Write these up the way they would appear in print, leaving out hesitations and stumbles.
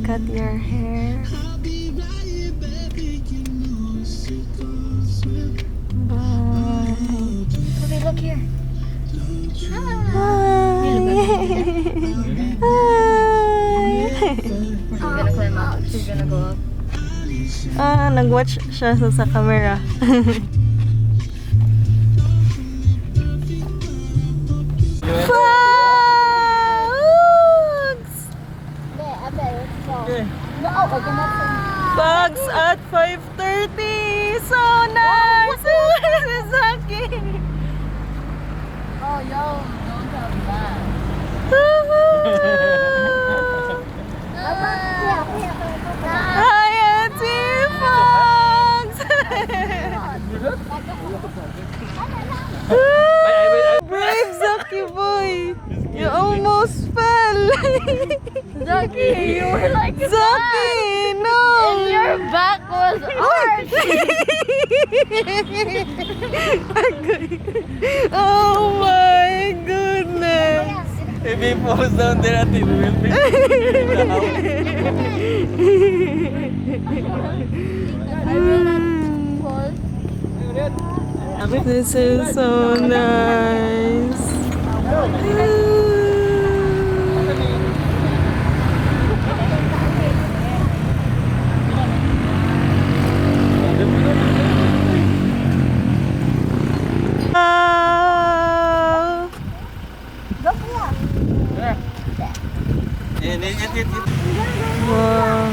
Cut your hair. Bye. Okay, look here. Hi. She's gonna climb up. She's gonna go up. Nag-watch siya sa camera. Bugs at 5:30. So nice. This is Zaki. Oh, yo, don't tell me that. Hi, Auntie Bugs. Brave Zaki boy. You almost fell. Zaki, you were like Zaki, no. and your back was arched. Oh my goodness. If he falls down there, I think we will be in the house. This is so nice. Wow.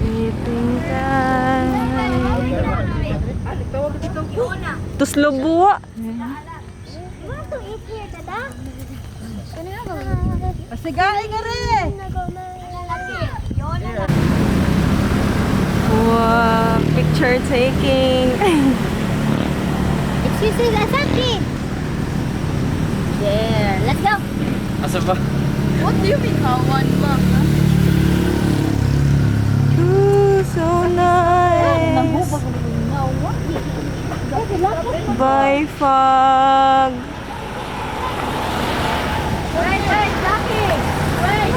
Eating time. Tus lubuwa. Pasigain nga rin. Wow, picture taking. Excuse me, Zaki. There, let's go. Asa ba? What do you mean, one month? Ooh, so nice. Bye, fog. Wait, Zaki. Wait.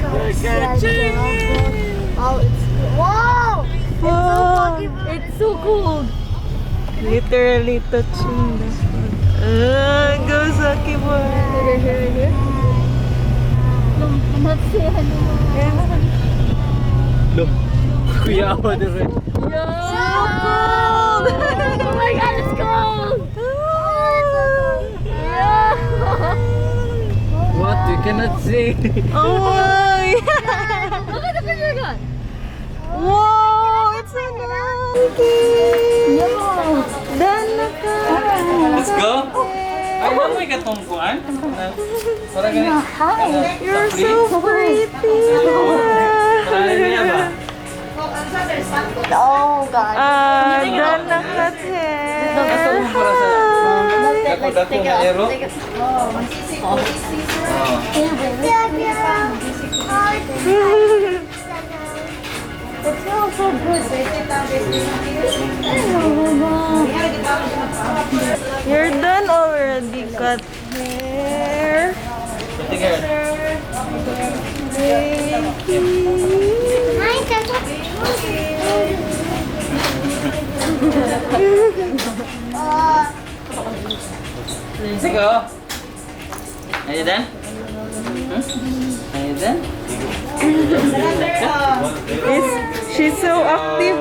We're catching it. Oh, wow. Wow. It's so cold. Literally touching the fog. Go, Zaki boy. Here. I'm not saying Look, kuya ako dire. so cold. Oh my god, it's cold. What? You cannot see. Oh my. Look at the picture gun. Wow, it's so nice. Let's go. Ay, mo may katungkuan. Para gani. You're so pretty. Para niya ba? Oh god. Dan nakat hair. Asa mo para sa dako nga ero? It smells so good. You're done already, cut hair. Let's go. Are you done? Are you done? She's so active.